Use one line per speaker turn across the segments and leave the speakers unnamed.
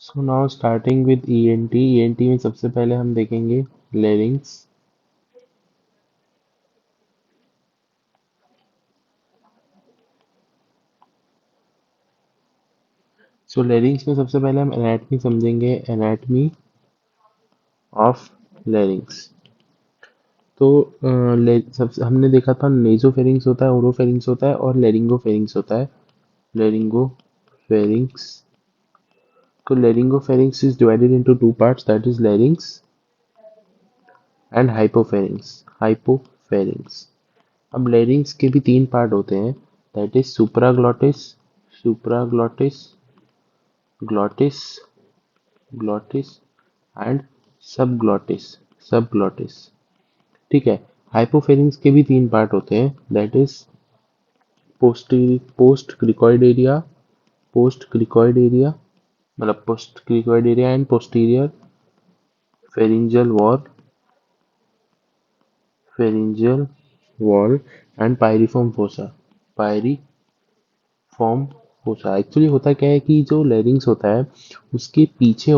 So now starting with ENT. ENT में सबसे पहले हम देखेंगे लेरिंग्स। सो लेरिंग्स में सबसे पहले हम एनाटमी समझेंगे, एनाटमी ऑफ लेरिंग्स। तो सबसे हमने देखा था नेजोफेरिंग्स होता है, ओरोफेरिंग्स होता है और लेरिंगोफेरिंग्स होता है। लेरिंगोफेरिंग्स। तो laryngopharynx is divided into two parts, that is larynx and hypopharynx. Hypopharynx. अब लेरिंग्स के भी तीन पार्ट होते हैं, that is supraglottis, supraglottis, glottis, glottis and subglottis, subglottis. ठीक है। हाइपोफेरिंग्स के भी तीन पार्ट होते हैं, that is post cricoid area, post cricoid area, मतलब post cricoid area and posterior pharyngeal wall, pharyngeal wall and piriform fossa, form fossa. Actually होता क्या है कि जो लेरिंग्स होता है उसके पीछे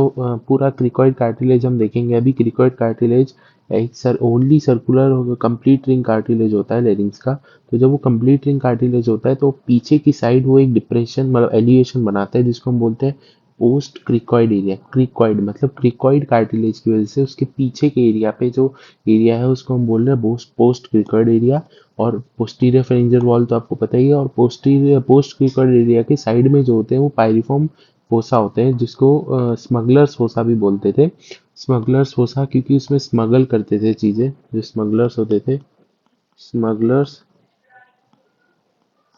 पूरा क्रिकॉइड कार्टिलेज हम देखेंगे अभी। क्रिकॉइड कार्टिलेज एक only circular complete ring cartilage होता है लेरिंग्स का। तो जब वो कंप्लीट रिंग कार्टिलेज होता है तो पीछे की साइड वो एक डिप्रेशन मतलब एलिवेशन बनाता है जिसको हम बोलते हैं पोस्ट क्रिकॉइड एरिया। क्रिकॉइड मतलब क्रिकॉइड कार्टिलेज की वजह से उसके पीछे के एरिया पे जो एरिया है उसको हम बोल रहे हैं पोस्ट क्रिकॉइड एरिया। और पोस्टीरियर फेरिंजियल वॉल तो आपको पता ही है। और पोस्टीरियर पोस्ट क्रिकॉइड एरिया के साइड में जो होते हैं वो पायरिफॉर्म फोसा होते हैं, जिसको स्मगलर्स फोसा भी बोलते थे। स्मगलर्स फोसा क्योंकि उसमें स्मगल करते थे चीजें, जो स्मगलर्स होते थे, स्मगलर्स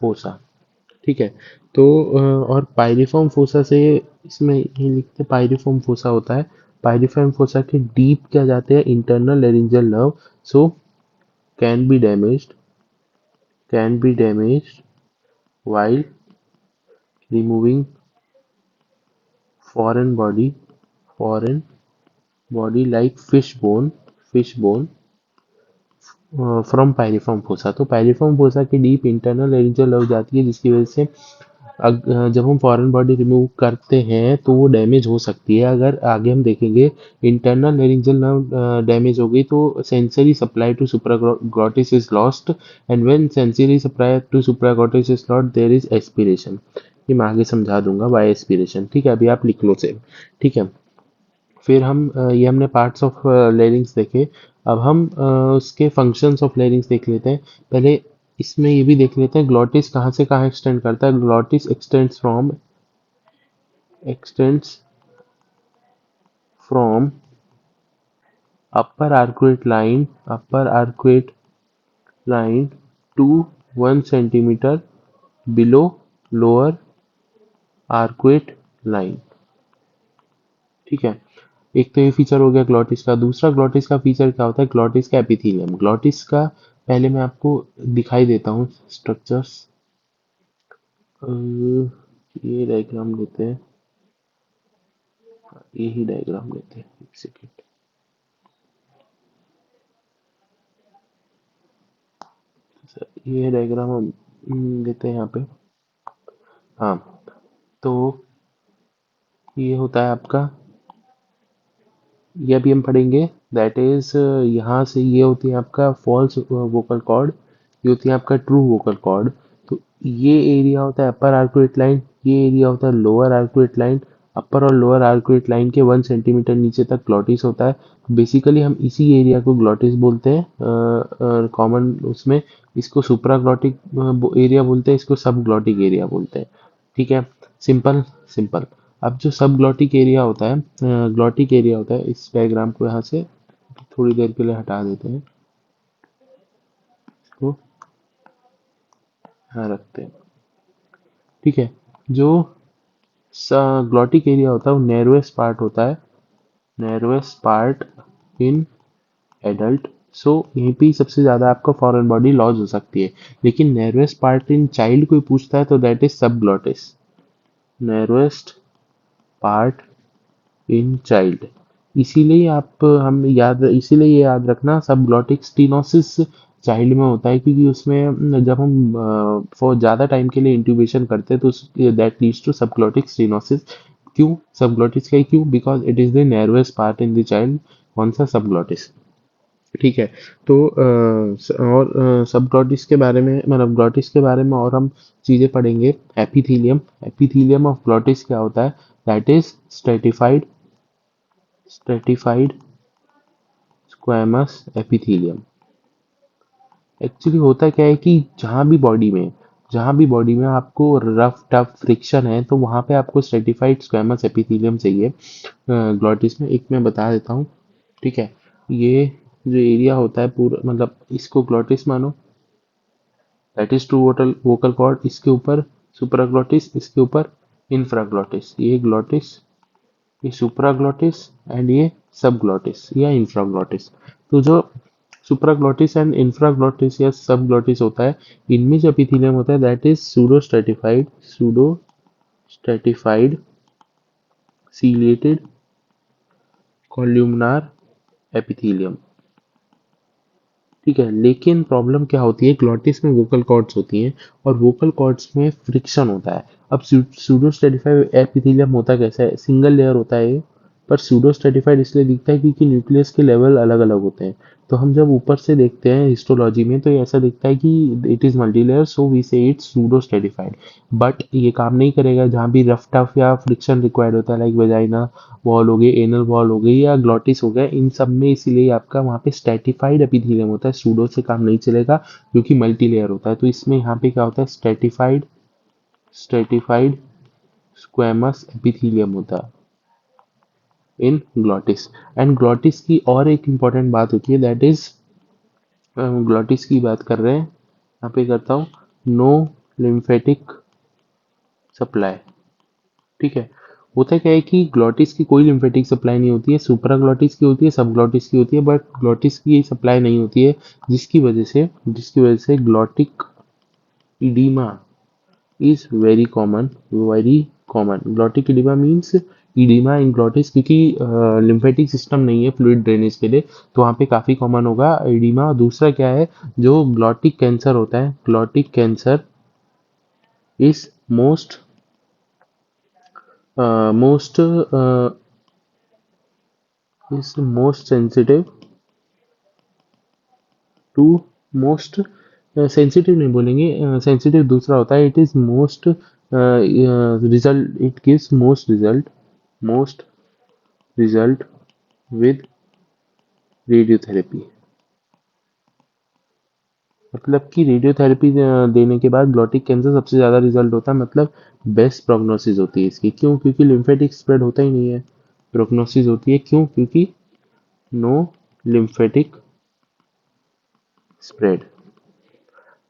फोसा। ठीक है। तो और पायरिफॉर्म फोसा से इसमें ये लिखते पायरिफॉर्म फोसा होता है। पायरिफॉर्म फोसा के डीप क्या जाते हैं internal laryngeal nerve, so can be damaged, can be damaged while removing foreign body, foreign body like fish bone from piriform fossa. तो पायरिफॉर्म फोसा की डीप इंटरनल लेरिंजियल नर्व जाती है जिसकी वजह से जब हम फॉरेन बॉडी रिमूव करते हैं तो वो डैमेज हो सकती है। अगर आगे हम देखेंगे इंटरनल लेरिंजियल नर्व डैमेज हो गई तो sensory supply to supraglottis is lost and when sensory supply to supraglottis is lost there is aspiration. ये मैं आगे समझा दूंगा बाय एस्पिरेशन। ठीक है, अभी आप लिख लो से। ठीक है। फिर हम ये हमने पार्ट्स ऑफ लेरिंग्स देखे। अब हम उसके फंक्शंस ऑफ लेरिंग्स देख लेते हैं। पहले इसमें ये भी देख लेते हैं ग्लॉटिस कहाँ से कहाँ एक्सटेंड करता है। Glottis extends from upper arcuate line to 1 centimetre below lower arcuate line. ठीक है। एक तो ये फीचर हो गया ग्लॉटिस का। दूसरा ग्लॉटिस का फीचर क्या होता है, ग्लॉटिस का एपिथेलियम। ग्लॉटिस का पहले मैं आपको दिखाई देता हूँ स्ट्रक्चर्स। ये डायग्राम लेते हैं, यही डायग्राम लेते हैं, एक सेकेंड। ये डायग्राम हम लेते हैं यहाँ पे। हाँ। तो ये होता है आपका, ये अभी हम पढ़ेंगे, दैट इज यहाँ से ये होती है आपका फॉल्स वोकल कॉर्ड, ये होती है आपका ट्रू वोकल कॉर्ड। तो ये एरिया होता है अपर आर्कुएट लाइन, ये एरिया होता है लोअर आर्कुएट लाइन। अपर और लोअर आर्कुएट लाइन के 1 सेंटीमीटर नीचे तक ग्लॉटिस होता है। बेसिकली हम इसी एरिया को ग्लॉटिस बोलते हैं कॉमन उसमें। इसको सुप्राग्लॉटिक एरिया बोलते हैं, इसको सब ग्लॉटिक एरिया बोलते हैं। ठीक है। Simple simple. अब जो सब ग्लॉटिक एरिया होता है, ग्लॉटिक एरिया होता है, इस डायग्राम को यहाँ से थोड़ी देर के लिए हटा देते हैं, इसको यहाँ रखते हैं। ठीक है। जो ग्लॉटिक एरिया होता है वो नैरोएस्ट पार्ट होता है, नैरोएस्ट पार्ट इन एडल्ट। सो यहीं पे ही सबसे ज्यादा आपको फॉरेन बॉडी लॉस हो सकती है। लेकिन नैरोएस्ट पार्ट इन चाइल्ड कोई पूछता है तो दैट इज सब glottis, narrowest part in child. इसीलिए आप हम याद इसीलिए ये याद रखना सब ग्लॉटिक स्टीनोसिस चाइल्ड में होता है, क्योंकि उसमें जब हम फॉर ज़्यादा टाइम के लिए इंट्यूबेशन करते हैं तो दैट लीड्स टू सब ग्लॉटिक स्टीनोसिस। क्यों सबग्लॉटिस का ही क्यों? Because it is the nervous part in the child. कौन सा? सबग्लॉटिस। ठीक है। तो और सब ग्लॉटिस के बारे में, मतलब ग्लॉटिस के बारे में और हम चीजें पढ़ेंगे। एपिथीलियम, एपिथीलियम ऑफ ग्लॉटिस क्या होता है? That is stratified, stratified squamous epithelium. Actually होता क्या है कि जहाँ भी बॉडी में आपको रफ टफ फ्रिक्शन है तो वहाँ पे आपको स्ट्रेटिफाइड स्क्वैमस एपिथेलियम चाहिए ग्लॉटिस में। एक मैं बता देता हूँ। ठीक है। ये जो एरिया होता है पूरा, मतलब इसको ग्लॉटिस मानो, that is to vocal vocal cord, इसके ऊपर सुप्राग्लॉटिस, इसके ऊपर इंफ्राग्लॉटिस। ये ग्लॉटिस, ये सुप्राग्लॉटिस एंड ये सबग्लॉटिस या इंफ्राग्लॉटिस। तो जो सुप्राग्लॉटिस एंड इंफ्राग्लॉटिस या सबग्लॉटिस होता है, इनमें जो एपिथेलियम होता है that is pseudo stratified, pseudo stratified ciliated columnar epithelium. ठीक है। लेकिन प्रॉब्लम क्या होती है, ग्लॉटिस में वोकल कॉर्ड्स होती हैं और वोकल कॉर्ड्स में फ्रिक्शन होता है। अब सूडो स्ट्रेटिफाइड एपिथेलियम होता कैसा है? सिंगल लेयर होता है ये, पर सूडो स्ट्रेटिफाइड इसलिए दिखता है क्योंकि न्यूक्लियस के लेवल अलग अलग होते हैं। तो हम जब ऊपर से देखते हैं हिस्टोलॉजी में तो ये ऐसा दिखता है कि it is multi layer, so we say it's pseudo stratified. But ये काम नहीं करेगा जहाँ भी रफ टफ या फ्रिक्शन रिक्वायर्ड होता है, लाइक वेजाइना वॉल हो गई, एनल वॉल हो गई या ग्लॉटिस हो गया, इन सब में इसीलिए आपका वहाँ पे स्ट्रेटिफाइड एपिथेलियम होता है। सूडो से काम नहीं चलेगा क्योंकि मल्टी लेयर होता है। तो इसमें यहाँ पे क्या होता है? स्ट्रेटिफाइड, स्ट्रेटिफाइड स्क्वैमस एपिथेलियम होता है इन ग्लॉटिस। एंड ग्लॉटिस की और एक इंपॉर्टेंट बात होती है, दैट इज ग्लॉटिस की बात कर रहे हैं यहाँ पे, करता हूँ नो लिम्फेटिक सप्लाई। ठीक है। होता क्या है कि ग्लॉटिस की कोई लिम्फेटिक सप्लाई नहीं होती है, सुप्राग्लॉटिस की होती है, सब ग्लॉटिस की होती है, बट ग्लॉटिस की सप्लाई नहीं होती है, जिसकी वजह से glottic oedema is very common, very common. Glottic oedema means oedema in glottis, क्योंकि लिम्फेटिक सिस्टम नहीं है फ्लूइड ड्रेनेज के लिए, तो वहाँ पे काफ़ी कॉमन होगा इडीमा। दूसरा क्या है, जो ग्लॉटिक कैंसर होता है, glottic cancer is most is most sensitive to most, sensitive नहीं बोलेंगे, सेंसिटिव दूसरा होता है, it is most result, it gives most result with radiotherapy. मतलब कि रेडियोथेरेपी देने के बाद ग्लॉटिक कैंसर सबसे ज़्यादा रिजल्ट होता है, मतलब बेस्ट प्रोग्नोसिस होती है इसकी। क्यों? क्योंकि लिम्फेटिक स्प्रेड होता ही नहीं है, प्रोग्नोसिस होती है। क्यों? क्योंकि नो लिम्फेटिक स्प्रेड।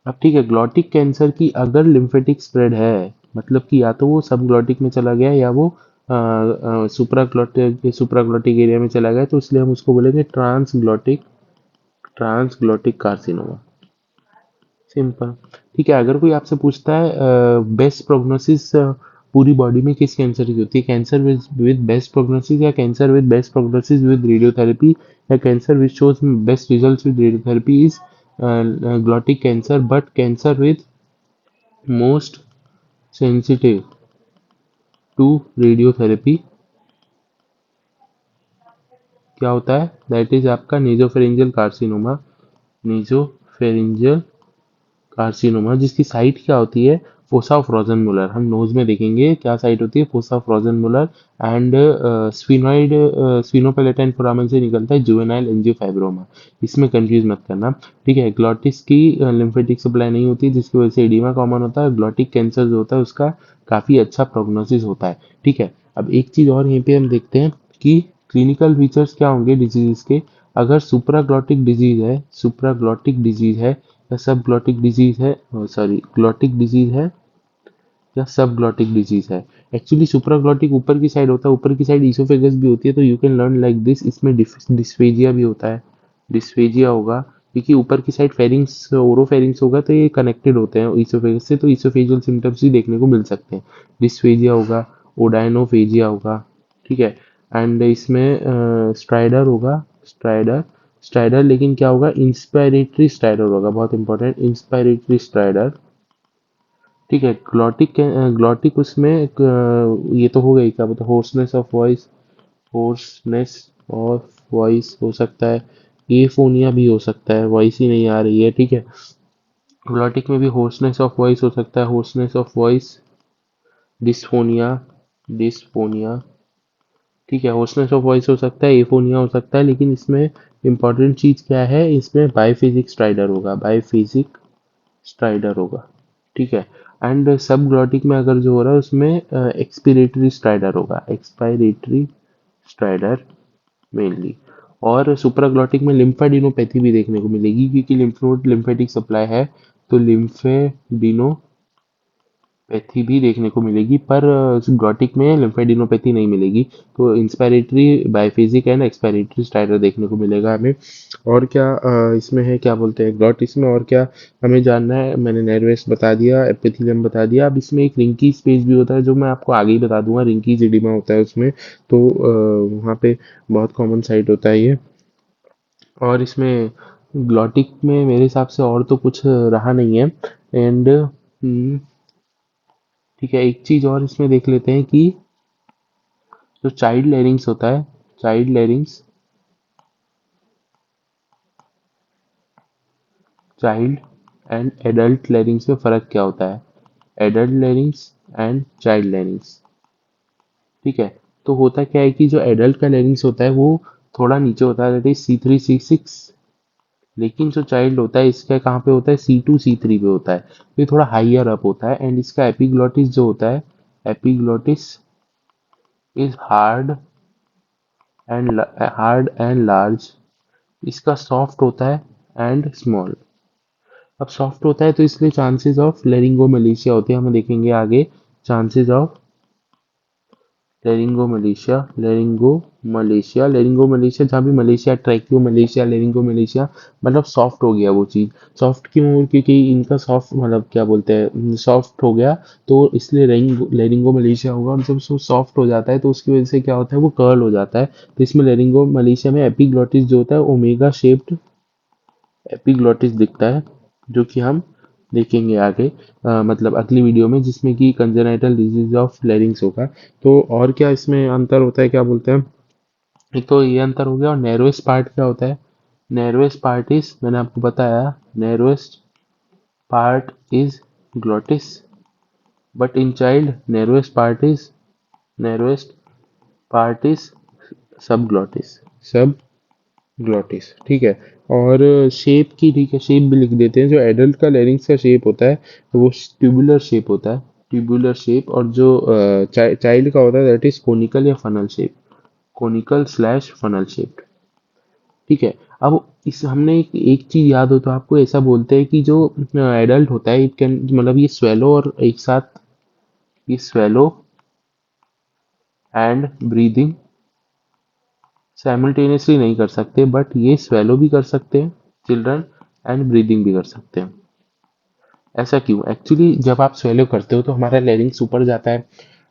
अब ठीक है, ग्लॉटिक कैंसर की अगर लिम्फेटिक स्प्रेड है, मतलब कि या तो वो सब ग्लॉटिक में चला गया या वो सुप्राग्लॉटिक एरिया में चला गया, तो इसलिए हम उसको बोलेंगे ट्रांसग्लॉटिक कार्सिनोमा। सिंपल। ठीक है। अगर कोई आपसे पूछता है बेस्ट प्रोग्नोसिस पूरी बॉडी में किस कैंसर की होती है, कैंसर विद बेस्ट प्रोग्नोसिस या cancer with best prognosis with radiotherapy या cancer which shows best results with radiotherapy, is glottic cancer. But cancer with most sensitive to radiotherapy क्या होता है? दैट इज आपका नेजोफेरिंजियल कार्सिनोमा, नेजोफेरिंजियल कार्सिनोमा, जिसकी site क्या होती है? Fossa of Rosenmuller. हम नोज में देखेंगे क्या साइट होती है? Fossa of Rosenmuller. And sphenoid, sphenopalatine foramen से निकलता है जुवेनाइल एंजियोफाइब्रोमा। इसमें कंफ्यूज मत करना। ठीक है। ग्लॉटिस की लिम्फेटिक सप्लाई नहीं होती, जिसकी वजह से एडिमा कॉमन होता है। ग्लॉटिक कैंसर जो होता है उसका काफी अच्छा प्रोग्नोसिस होता है। ठीक है। अब एक चीज और यहीं पे हम देखते हैं कि क्लिनिकल फीचर्स क्या होंगे डिजीज के। अगर सुप्राग्लॉटिक डिजीज है या सब ग्लॉटिक डिजीज है, सॉरी ग्लॉटिक डिजीज है या सब ग्लॉटिक डिजीज है। एक्चुअली सुप्राग्लॉटिक ऊपर की साइड होता है, ऊपर की साइड ईसोफेगस भी होती है, तो you can learn like this. इसमें डिस्फेजिया भी होता है, डिस्फेजिया होगा क्योंकि ऊपर की साइड फेरिंग्स ओरोफेरिंग्स होगा, तो ये कनेक्टेड होते हैं ईसोफेगस से, तो ईसोफेजियल सिम्टम्स भी देखने को मिल सकते हैं। डिस्फेजिया होगा, ओडाइनोफेजिया होगा। ठीक है। एंड इसमें स्ट्राइडर होगा, स्ट्राइडर, स्ट्राइडर लेकिन क्या होगा? इंस्पायरेटरी स्ट्राइडर होगा, बहुत इंपॉर्टेंट, इंस्पायरेटरी स्ट्राइडर। ठीक है। ग्लॉटिक उसमें ये तो हो गई, क्या बोलते हैं, होर्सनेस ऑफ वॉइस हो सकता है। एफोनिया भी हो सकता है, वॉइस ही नहीं आ रही है, ठीक है। ग्लॉटिक में भी होर्सनेस ऑफ वॉइस हो सकता है, hoarseness of voice, dysphonia, dysphonia, ठीक है। होर्सनेस ऑफ वॉइस हो सकता है, एफोनिया हो सकता है, लेकिन इसमें इंपॉर्टेंट चीज क्या है, इसमें बाइफेजिक स्ट्राइडर होगा, बाइफेजिक स्ट्राइडर होगा, ठीक है। एंड सब ग्लॉटिक में अगर जो हो रहा है उसमें एक्सपिरेटरी स्ट्राइडर होगा, एक्सपायरेटरी स्ट्राइडर मेनली। और सुप्राग्लॉटिक में लिम्फेडिनोपैथी भी देखने को मिलेगी, क्योंकि लिम्फ नोड लिम्फेटिक सप्लाई है, तो लिम्फेडिनो पैथी भी देखने को मिलेगी, पर ग्लॉटिक में लिम्फेडिनोपैथी नहीं मिलेगी। तो इंस्पायरेटरी, बाइफेजिक एंड एक्सपायरेटरी स्टाइलर देखने को मिलेगा हमें। और क्या इसमें है, क्या बोलते हैं, ग्लॉटिक्स में और क्या हमें जानना है, मैंने नेर्वस बता दिया, एपिथेलियम बता दिया। अब इसमें एक रिंकी स्पेस भी होता है, जो मैं आपको आगे ही बता दूंगा, रिंकी जिडिमा होता है उसमें। तो वहाँ पे बहुत कॉमन साइट होता है ये। और इसमें ग्लॉटिक में मेरे हिसाब से और तो कुछ रहा नहीं है। एंड ठीक है, एक चीज और इसमें देख लेते हैं कि जो चाइल्ड लैरिंग्स होता है, चाइल्ड लैरिंग्स, चाइल्ड एंड एडल्ट लैरिंग्स में फर्क क्या होता है, एडल्ट लैरिंग्स एंड चाइल्ड लैरिंग्स, ठीक है। तो होता क्या है कि जो एडल्ट का लैरिंग्स होता है वो थोड़ा नीचे होता है, दैट इज C3 C6। लेकिन जो चाइल्ड होता है इसका कहाँ पे होता है, C2 C3 पे होता है, तो ये थोड़ा हाइयर अप होता है। एंड इसका एपिग्लॉटिस जो होता है, epiglottis is hard and large, इसका सॉफ्ट होता है एंड स्मॉल। अब सॉफ्ट होता है तो इसलिए चांसेस ऑफ लेरिंगोमलेशिया होते हैं, हम देखेंगे आगे। चांसेस ऑफ लेरिंगोमलेशिया, लेरिंगोमलेशिया जहाँ भी मलेशिया, ट्रैकियोमलेशिया, लेरिंगोमलेशिया, मतलब सॉफ्ट हो गया वो चीज़। सॉफ्ट क्यों, क्योंकि इनका सॉफ्ट, मतलब क्या बोलते हैं, सॉफ्ट हो गया, तो इसलिए लेरिंगोमलेशिया होगा। और जब वो सॉफ्ट हो जाता है तो उसकी वजह से क्या होता है, वो कर्ल हो जाता है। तो इसमें लेरिंगोमलेशिया में एपिग्लॉटिस जो होता है ओमेगा शेप्ड एपिग्लॉटिस दिखता है, जो कि हम देखेंगे आगे, मतलब अगली वीडियो में, जिसमें कि कंजेनाइटल डिजीज ऑफ लेरिंग्स होगा। तो और क्या इसमें अंतर होता है, क्या बोलते हैं, एक तो ये अंतर हो गया। और नैरोएस्ट पार्ट क्या होता है, नैरोएस्ट पार्ट इज, मैंने आपको बताया, narrowest part is glottis, but in child narrowest part is सब ग्लॉटिस, सब ग्लॉटिस, ठीक है। और शेप की, ठीक है, शेप भी लिख देते हैं। जो एडल्ट का लेरिंग्स का शेप होता है वो ट्यूबुलर शेप होता है, ट्यूबुलर शेप। और जो चाइल्ड का होता है दैट इज कोनिकल या funnel shape, conical slash funnel shape, ठीक है। अब इस हमने एक चीज याद हो तो आपको, ऐसा बोलते हैं कि जो एडल्ट होता है, इट कैन, मतलब ये स्वेलो और एक साथ, ये स्वेलो एंड ब्रीदिंग साइमल्टेनियसली नहीं कर सकते, बट ये स्वेलो भी कर सकते हैं चिल्ड्रन, एंड ब्रीदिंग भी कर सकते हैं। ऐसा क्यों, एक्चुअली जब आप स्वेलो करते हो तो हमारा लेरिंग्स ऊपर जाता है,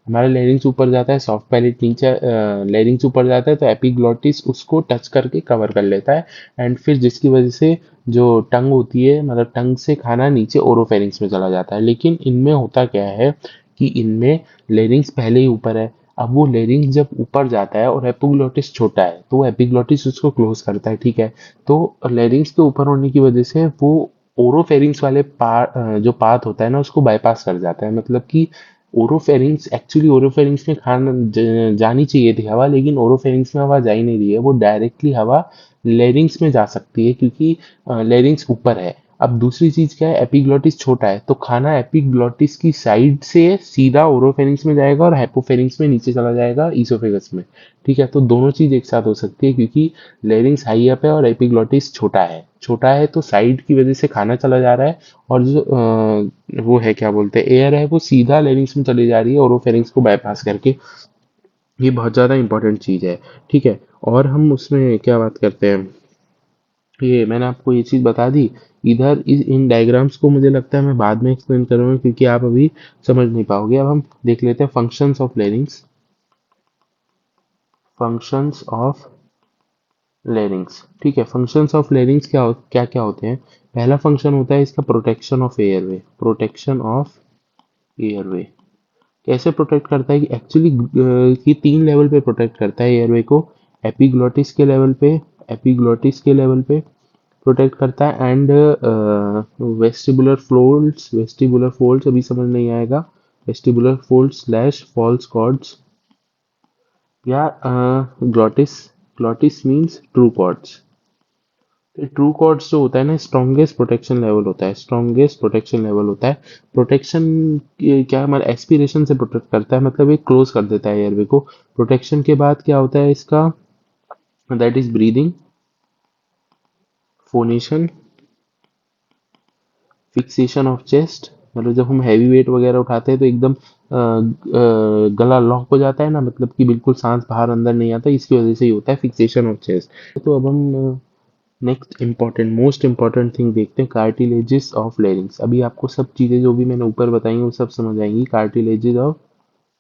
हमारा लेरिंग्स ऊपर जाता है, सॉफ्ट पैलेट नीचे, लेरिंग्स ऊपर जाता है, तो एपिग्लॉटिस उसको टच करके कवर कर लेता है। एंड फिर जिसकी वजह से जो टंग होती है, मतलब टंग से खाना नीचे ओरोफेरिंग्स में चला जाता है। लेकिन इनमें होता क्या है कि इनमें लेरिंग्स पहले ही ऊपर है। अब वो लेरिंग्स जब ऊपर जाता है और एपिग्लॉटिस छोटा है, तो वो एपिग्लॉटिस उसको क्लोज करता है, ठीक है। तो लेरिंग्स के ऊपर होने की वजह से वो ओरोफेरिंग्स वाले जो पाथ होता है ना, उसको बाईपास कर जाता है। मतलब कि ओरोफेरिंग्स, एक्चुअली ओरोफेरिंग्स में खाना जानी चाहिए थी हवा, लेकिन ओरोफेरिंग्स में हवा जा ही नहीं रही है, वो डायरेक्टली हवा लेरिंग्स में जा सकती है, क्योंकि लेरिंग्स ऊपर है। अब दूसरी चीज क्या है, एपिग्लॉटिस छोटा है, तो खाना एपिग्लॉटिस की साइड से सीधा ओरोफेरिंग्स में जाएगा और हाइपोफेरिंग्स में नीचे चला जाएगा ईसोफेगस में, ठीक है। तो दोनों चीज एक साथ हो सकती है, क्योंकि लेरिंग्स हाई अप है और एपिग्लॉटिस छोटा है, छोटा है तो साइड की वजह से खाना चला जा रहा है। और जो वो है, क्या बोलते हैं, एयर है, वो सीधा लेरिंग्स में चली जा रही है ओरोफेरिंग्स को बाईपास करके। ये बहुत ज़्यादा इंपॉर्टेंट चीज़ है, ठीक है। और हम उसमें क्या बात करते हैं, ये मैंने आपको ये चीज़ बता दी। इधर इस इन डायग्राम्स को मुझे लगता है मैं बाद में एक्सप्लेन करूँगा, क्योंकि आप अभी समझ नहीं पाओगे। अब हम देख लेते हैं functions of larynx, functions of larynx, ठीक है। फंक्शंस ऑफ लेरिंग्स क्या क्या होते हैं। पहला फंक्शन होता है इसका protection of airway, protection of airway कैसे प्रोटेक्ट करता है कि एक्चुअली ये 3 लेवल पे प्रोटेक्ट करता है एयरवे को। एपिग्लोटिस के लेवल पे, एपिग्लोटिस के लेवल पे प्रोटेक्ट करता है, एंड वेस्टिबुलर फोल्ड्स अभी समझ नहीं आएगा, vestibular folds slash false cords, या glottis, glottis means true cords. True cords जो होता है ना, स्ट्रॉन्गेस्ट प्रोटेक्शन लेवल होता है, स्ट्रॉन्गेस्ट प्रोटेक्शन लेवल होता है। प्रोटेक्शन क्या हमारे एस्पिरेशन से प्रोटेक्ट करता है, मतलब ये क्लोज कर देता है एयरवे को। प्रोटेक्शन के बाद क्या होता है इसका, that is breathing, phonation, fixation of chest, मतलब जब हम हैवी वेट वगैरह उठाते हैं तो एकदम गला लॉक हो जाता है ना, मतलब कि बिल्कुल सांस बाहर अंदर नहीं आता, इसकी वजह से ही होता है फिक्सेशन ऑफ चेस्ट। तो अब हम next important, most important thing देखते हैं, कार्टिलेजेस ऑफ लेरिंग्स। अभी आपको सब चीज़ें जो भी मैंने ऊपर बताई वो सब समझ आएंगी, कार्टिलेजेस ऑफ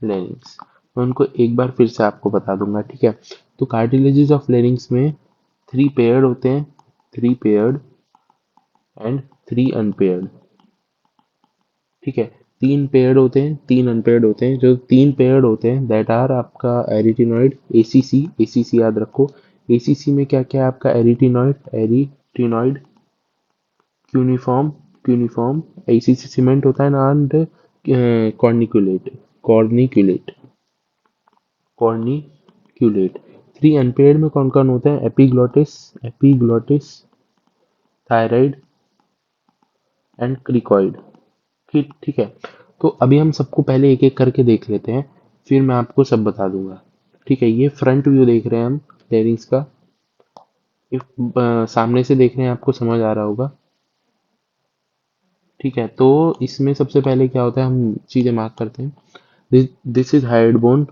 लेरिंग्स। मैं उनको एक बार फिर से आपको बता दूंगा, ठीक है। तो कार्टिलेजेस ऑफ लेरिंग्स में 3 पेयर्ड होते हैं, 3 पेयर्ड एंड 3 अनपेयर्ड, ठीक है। 3 पेयर्ड होते हैं, 3 अनपेयर्ड होते हैं। जो 3 पेयर्ड होते हैं दैट आर आपका एरिटिनॉइड, एसीसी, एसीसी याद रखो। एसीसी में क्या क्या है आपका, एरिटिनॉइड, एरिटिनॉइड, क्यूनिफॉर्म, क्यूनिफॉर्म, एसीसी सीमेंट होता है ना, and corniculate, corniculate, corniculate. 3 unpaired में कौन कौन होते हैं, epiglottis, epiglottis, thyroid and cricoid, ठीक ठीक है। तो अभी हम सबको पहले एक एक करके देख लेते हैं, फिर मैं आपको सब बता दूंगा, ठीक है। ये फ्रंट व्यू देख रहे हैं हम लेरिंग्स का, इफ सामने से देख रहे हैं आपको समझ आ रहा होगा, ठीक है। तो इसमें सबसे पहले क्या होता है, हम चीजें मार्क करते हैं। This is hyoid bone,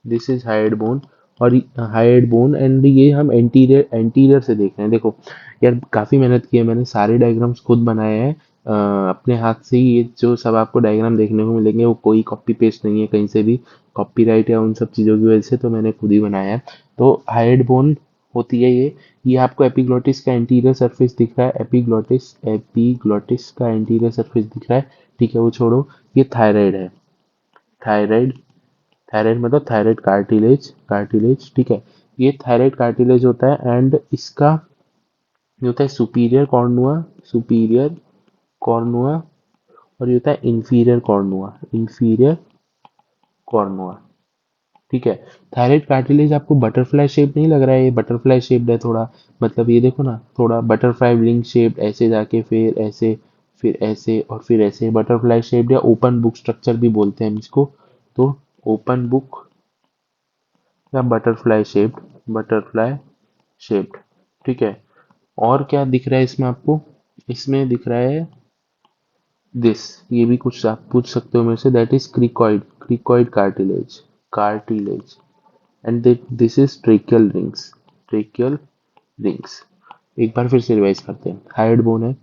this is hyoid bone, और हाइड बोन, एंड ये हम एंटीरियर, एंटीरियर से देख रहे हैं। देखो यार, काफी मेहनत की है मैंने, सारे डायग्राम्स खुद बनाए हैं अपने हाथ से ही। ये जो सब आपको डायग्राम देखने को मिलेंगे वो कोई कॉपी पेस्ट नहीं है कहीं से भी, कॉपीराइट या उन सब चीज़ों की वजह से, तो मैंने खुद ही बनाया है। तो हाइड बोन होती है ये आपको एपिग्लोटिस का एंटीरियर सरफेस दिख रहा है, एपिग्लोटिस, एपिग्लोटिस का एंटीरियर सरफेस दिख रहा है, ठीक है, वो छोड़ो। ये थायराइड है, थायराइड, थायराइड मतलब थायराइड कार्टिलेज, कार्टिलेज, ठीक है। ये थायराइड कार्टिलेज होता है, एंड इसका जो होता है सुपीरियर कॉर्नुआ, सुपीरियर कॉर्नुआ, और ये होता है इंफीरियर कॉर्नुआ, इंफीरियर कॉर्नुआ, ठीक है। थायराइड कार्टिलेज आपको बटरफ्लाई शेप नहीं लग रहा है, ये बटरफ्लाई शेप्ड है थोड़ा, मतलब ये देखो ना, थोड़ा बटरफ्लाई विंग शेप्ड, ऐसे जाके फिर ऐसे, फिर ऐसे और फिर ऐसे, बटरफ्लाई शेप्ड या ओपन बुक स्ट्रक्चर भी बोलते हैं हम इसको। तो ओपन बुक या बटरफ्लाई शेप्ड, बटरफ्लाई शेप्ड, ठीक है। और क्या दिख रहा है इसमें आपको, इसमें दिख रहा है दिस, ये भी कुछ आप पूछ सकते हो मेरे से, that is cricoid, cricoid cartilage, cartilage, and this is tracheal rings, tracheal rings. एक बार फिर से रिवाइज करते हैं, हाइड बोन है,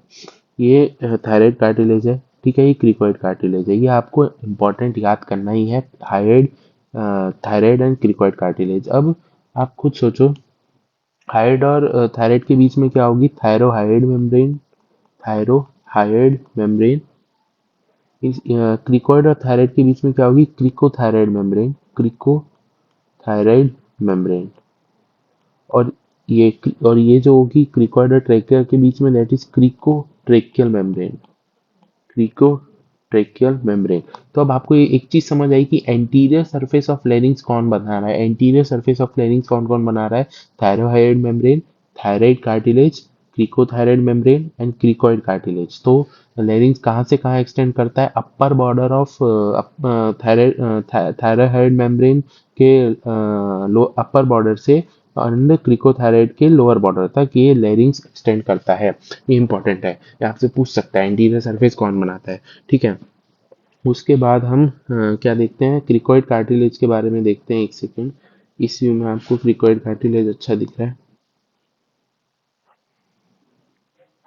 ये थायराइड कार्टिलेज है, ठीक है, ये क्रिकॉइड कार्टिलेज है, ये आपको इंपॉर्टेंट याद करना ही है, hide, thyroid and cricoid cartilage. अब आप खुद सोचो, हाइड और थायराइड के बीच में क्या होगी, थायरोहाइड मेम्ब्रेन, थायरोहाइड मेम्ब्रेन। इस क्रिकॉइड और थायराइड के बीच में क्या होगी, क्रिकोथायराइड मेम्ब्रेन, क्रिकोथायराइड मेम्ब्रेन। और ये जो होगी क्रिकॉइड और ट्रेकिया के बीच में, दैट इज क्रिकोट्रेकियल मेम्ब्रेन, क्रिकोट्रेकियल मेम्ब्रेन। तो अब आपको ये एक चीज समझ आई कि एंटीरियर सरफेस ऑफ लेरिंग्स कौन बना रहा है, एंटीरियर सरफेस ऑफ लेरिंग्स कौन कौन बना रहा है, thyrohyoid membrane, thyroid cartilage, cricothyroid membrane and cricoid cartilage. तो लेरिंग्स कहाँ से कहाँ एक्सटेंड करता है, upper border of thyroid, thyrohyoid membrane के अपर बॉर्डर से एंड क्रिकोथायराइड के लोअर बॉर्डर तक ये लेरिंग्स एक्सटेंड करता है। ये इंपॉर्टेंट है, ये आपसे पूछ सकता है एंटीरियर सरफेस कौन बनाता है, ठीक है। उसके बाद हम क्या देखते हैं, क्रिकॉइड कार्टिलेज के बारे में देखते हैं, एक सेकेंड। इस व्यू में आपको क्रिकॉइड कार्टिलेज अच्छा दिख रहा है,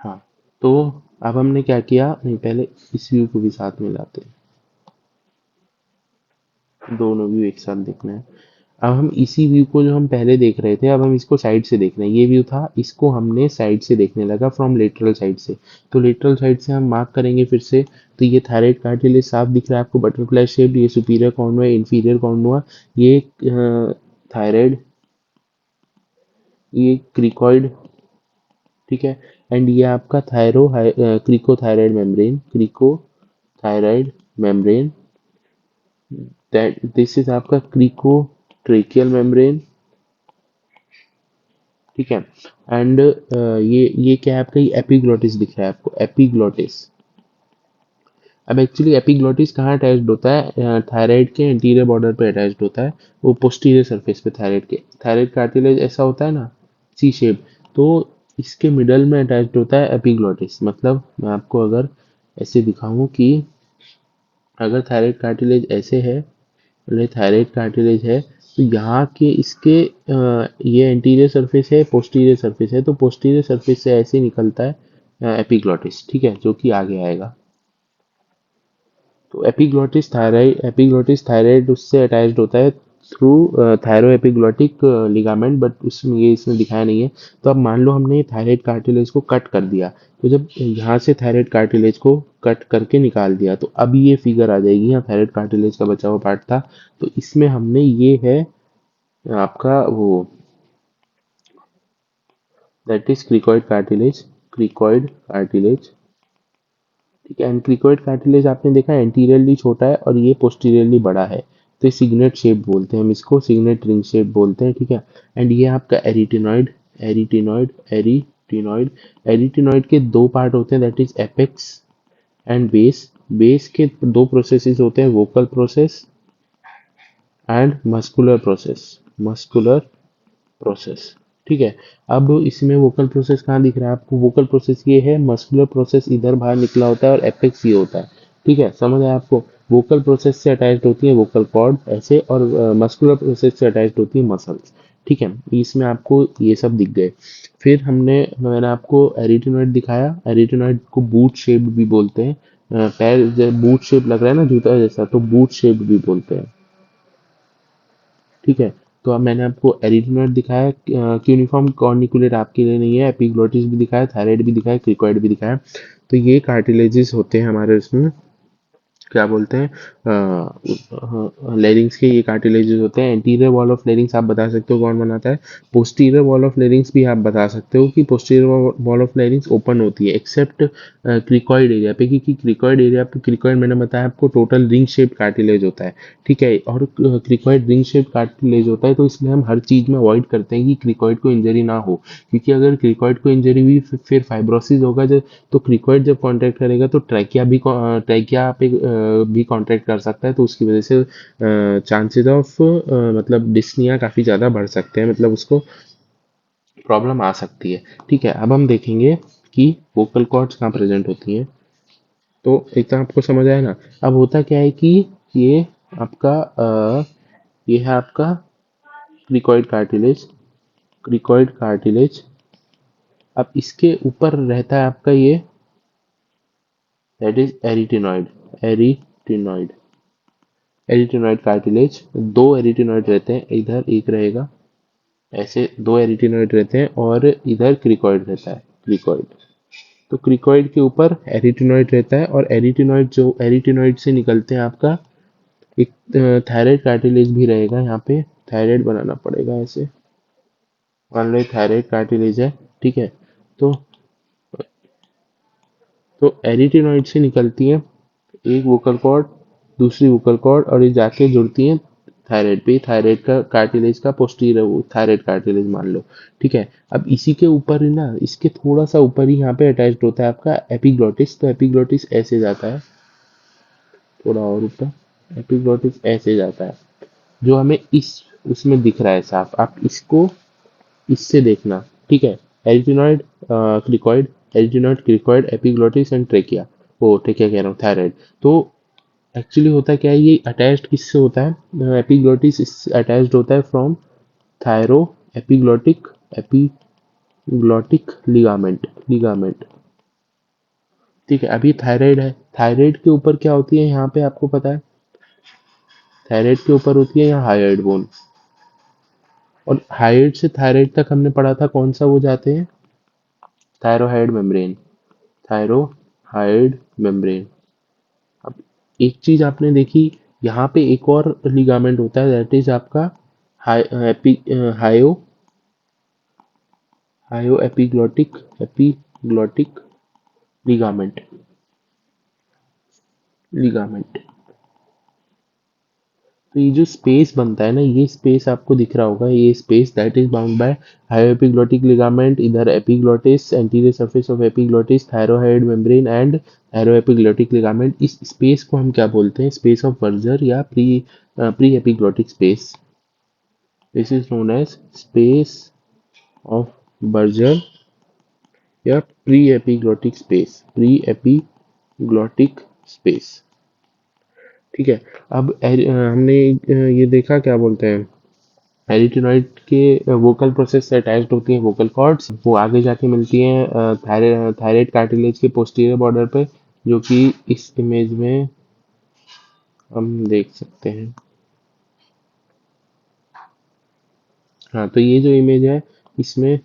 हाँ। तो अब हमने क्या किया, नहीं पहले इस व्यू को भी साथ में लाते हैं, दोनों व्यू एक साथ देखना है। अब हम इसी व्यू को जो हम पहले देख रहे थे, अब हम इसको साइड से देख रहे हैं। ये व्यू था, इसको हमने साइड से देखने लगा, फ्रॉम लेटरल साइड से। तो लेटरल साइड से हम मार्क करेंगे फिर से। तो ये थायराइड कार्टिलेज साफ दिख रहा है आपको, बटरफ्लाई शेप। ये सुपीरियर कॉर्न हुआ, इंफीरियर कॉर्न हुआ। ये थायराइड, ये क्रिकॉइड, ठीक है। एंड ये आपका cricothyroid membrane, cricothyroid membrane, that this is आपका क्रिकोट्रेकियल मेम्ब्रेन, ठीक है। एंड ये क्या है आपका, ये एपिग्लोटिस दिख रहा है आपको, एपिग्लोटिस। अब एक्चुअली एपिग्लोटिस कहाँ अटैच्ड होता है, थायराइड के एंटीरियर बॉर्डर पे अटैच्ड होता है, वो पोस्टीरियर सरफेस पे थायराइड के। थायराइड कार्टिलेज ऐसा होता है ना, सी शेप। तो इसके मिडल में अटैच्ड होता है एपिग्लोटिस। मतलब मैं आपको अगर ऐसे दिखाऊं कि अगर थायराइड कार्टिलेज ऐसे है, मतलब थायराइड कार्टिलेज है, तो यहाँ के इसके ये एंटीरियर सरफेस है, पोस्टीरियर सरफेस है, तो पोस्टीरियर सरफेस से ऐसे निकलता है एपिग्लोटिस, ठीक है, जो कि आगे आएगा। तो एपिग्लोटिस थायराइड उससे अटैच्ड होता है through thyro epiglottic ligament, but उसमें ये इसमें दिखाया नहीं है। तो अब मान लो हमने थायराइड कार्टिलेज को कट कर दिया, तो जब यहाँ से थायराइड कार्टिलेज को कट करके निकाल दिया, तो अब ये फिगर आ जाएगी। यहाँ थायराइड कार्टिलेज का बचा हुआ पार्ट था, तो इसमें हमने ये है आपका वो, that is cricoid cartilage, cricoid cartilage, ठीक है। एंड क्रिकॉइड कार्टिलेज आपने देखा एंटीरियरली छोटा है और ये पोस्टीरियरली बड़ा है, तो सिग्नेट शेप बोलते हैं हम इसको, सिग्नेट रिंग शेप बोलते हैं, ठीक है। एंड ये आपका एरिटिनॉइड, एरिटिनॉइड एरिटिनॉइड के दो पार्ट होते हैं, that is apex and base. Base के दो प्रोसेसेस होते हैं, vocal process and muscular process, muscular process, ठीक है। अब इसमें वोकल प्रोसेस कहाँ दिख रहा है आपको, वोकल प्रोसेस ये है, मस्कुलर प्रोसेस इधर बाहर निकला होता है और एपेक्स ये होता है, ठीक है, समझ आया आपको। वोकल प्रोसेस से अटैच्ड होती है वोकल कॉर्ड ऐसे, और मस्कुलर प्रोसेस से अटैच्ड होती है मसल्स, ठीक है। इसमें आपको ये सब दिख गए। फिर मैंने आपको एरिटिनॉइड दिखाया, एरिटिनॉइड को बूट शेप भी बोलते हैं। पैर बूट शेप लग रहा है ना जूता जैसा, तो बूट शेप भी बोलते हैं, ठीक है। तो अब मैंने आपको एरिथ्रोइड दिखाया, यूनिफॉर्म कॉर्निकुलेट आपके लिए नहीं है, एपिग्लोटिस भी दिखाया, थायराइड भी दिखाया, क्रिकॉइड भी दिखाया। तो ये कार्टिलेजेस होते हैं हमारे उसमें, क्या बोलते हैं, लेरिंग्स के ये कार्टिलेजेस होते हैं। एंटीरियर वॉल ऑफ लेरिंग्स आप बता सकते हो कौन बनाता है, पोस्टीरियर वॉल ऑफ लेरिंग्स भी आप बता सकते हो कि posterior wall of larynx open होती है एक्सेप्ट क्रिकॉइड एरिया पे, क्योंकि क्रिकॉइड एरिया पे, क्रिकॉइड मैंने बताया आपको टोटल रिंग शेप कार्टिलेज होता है, ठीक है। और क्रिकॉइड रिंग शेप कार्टिलेज होता है, तो इसलिए हम हर चीज में अवॉइड करते हैं कि क्रिकॉइड को इंजरी ना हो, क्योंकि अगर क्रिकॉइड को इंजरी हुई फिर फाइब्रोसिस होगा। जब तो क्रिकॉइड जब कॉन्ट्रैक्ट करेगा तो ट्रैकिया पे भी कॉन्ट्रैक्ट कर सकता है, तो उसकी वजह से चांसेस ऑफ मतलब डिस्निया काफ़ी ज़्यादा बढ़ सकते हैं, मतलब उसको प्रॉब्लम आ सकती है, ठीक है। अब हम देखेंगे कि वोकल कॉर्ड्स कहाँ प्रेजेंट होती हैं। तो एक तो आपको समझ आया ना। अब होता क्या है कि ये आपका ये है आपका क्रिकॉइड कार्टिलेज, क्रिकॉइड कार्टिलेज। अब इसके ऊपर रहता है आपका ये, दैट इज एरिटिनॉइड, एरिटिनॉइड, एरिटिनॉइड कार्टिलेज। दो एरिटिनॉइड रहते हैं, इधर एक रहेगा, ऐसे दो एरिटिनॉइड रहते हैं, और इधर क्रिकॉइड रहता है, क्रिकॉइड। तो क्रिकॉइड के ऊपर एरिटिनॉइड रहता है, और एरिटिनॉइड जो एरिटिनॉइड से निकलते हैं आपका एक थायराइड कार्टिलेज भी रहेगा यहाँ पे। थायराइड बनाना पड़ेगा ऐसे, मान लो थायराइड कार्टिलेज है, ठीक है। तो एरिटिनॉइड से निकलती है एक वोकल कॉर्ड, दूसरी वोकल कॉर्ड, और ये जाके जुड़ती हैं थायराइड पे। थायराइड का कार्टिलेज का पोस्टीरियर वो थायराइड कार्टिलेज मान लो, ठीक है। अब इसी के ऊपर ही ना, इसके थोड़ा सा ऊपर ही यहाँ पे अटैच्ड होता है आपका एपिग्लोटिस। तो एपिग्लोटिस ऐसे जाता है, थोड़ा और ऊपर, एपिग्लोटिस ऐसे जाता है, जो हमें इस उसमें दिख रहा है साफ। आप इसको इससे देखना, ठीक है। Arytenoid, cricoid, arytenoid, cricoid, epiglottis and trachea, वो ट्रेकिया कह रहा हूँ, थायराइड। तो एक्चुअली होता क्या है, ये अटैच्ड किससे होता है, एपिग्लोटिस इससे अटैच्ड होता है from thyro epiglottic, epiglottic ligament, ligament, ठीक है। अभी थायराइड है, थायराइड के ऊपर क्या होती है यहाँ पे आपको पता है, थायराइड के ऊपर होती है यहाँ हायोइड बोन, और हाइड से थायराइड तक हमने पढ़ा था, कौन सा वो जाते हैं, थायरोहाइड मेम्ब्रेन, थायरोहाइड मेम्ब्रेन। अब एक चीज आपने देखी, यहाँ पे एक और लिगामेंट होता है, दैट इज आपका हाई एपी हायो हायो एपिग्लोटिक लिगामेंट लिगामेंट। तो ये जो स्पेस बनता है ना, ये स्पेस आपको दिख रहा होगा, ये space that is bound by hyo epiglottic ligament, इधर epiglottis, anterior surface of epiglottis, thyrohyoid membrane and thyro epiglottic ligament. इस स्पेस को हम क्या बोलते हैं, स्पेस ऑफ बर्जर या pre epiglottic space. This is known as space of Berger या pre epiglottic space, pre epiglottic space. ठीक है। अब हमने ये देखा, क्या बोलते हैं, एरिटिनॉइड के वोकल प्रोसेस से अटैच्ड होती हैं वोकल कॉर्ड्स, वो आगे जाके मिलती हैं थायराइड कार्टिलेज के पोस्टीरियर बॉर्डर पे, जो कि इस इमेज में हम देख सकते हैं। हाँ, तो ये जो इमेज है, इसमें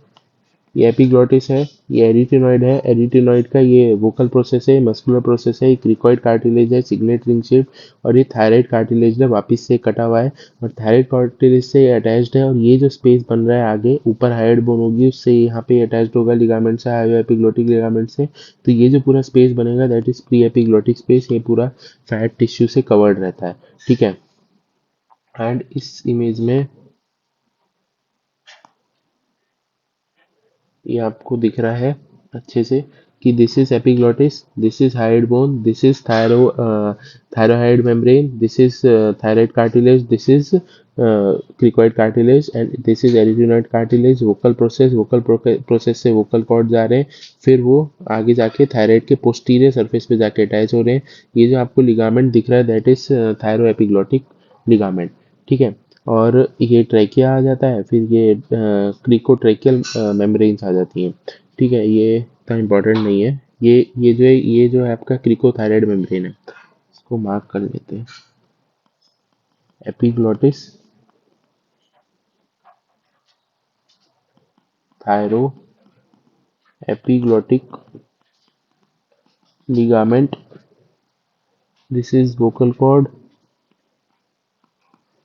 ये एपिग्लोटिस है, ये एरिटिनॉइड है, एरिटिनॉइड का ये वोकल प्रोसेस है, मस्कुलर प्रोसेस है, ये क्रिकॉइड कार्टिलेज है, सिग्नेट रिंग शेप, और ये थायराइड कार्टिलेज है, वापिस से कटा हुआ है, और थायराइड कार्टिलेज से अटैच्ड है, और ये जो स्पेस बन रहा है आगे ऊपर हाइड बोन होगी, उससे यहाँ पे अटैच्ड होगा लिगामेंट से, हाइयो एपिग्लोटिक लिगामेंट से। तो ये जो पूरा स्पेस बनेगा that is pre epiglottic space, ये पूरा फैट टिश्यू से कवर्ड रहता है। ठीक है। एंड इस इमेज में ये आपको दिख रहा है अच्छे से कि this is epiglottis, this is hyoid bone, this is thyrohyoid membrane, this is thyroid cartilage, this is cricoid cartilage and this is arytenoid cartilage. Vocal process, vocal process से वोकल कॉर्ड जा रहे हैं, फिर वो आगे जाके थायराइड के posterior surface पे जाके अटैच हो रहे हैं। ये जो आपको लिगामेंट दिख रहा है that is thyro epiglottic ligament. ठीक है। और ये ट्रैकिया आ जाता है, फिर ये क्रिकोट्रैकियल मेम्ब्रेन्स आ जाती हैं। ठीक है, ये इतना इम्पोर्टेंट नहीं है। ये जो है आपका क्रिकोथायराइड मेम्ब्रेन है, इसको मार्क कर लेते हैं। Epiglottis, thyro epiglottic ligament, this is vocal cord.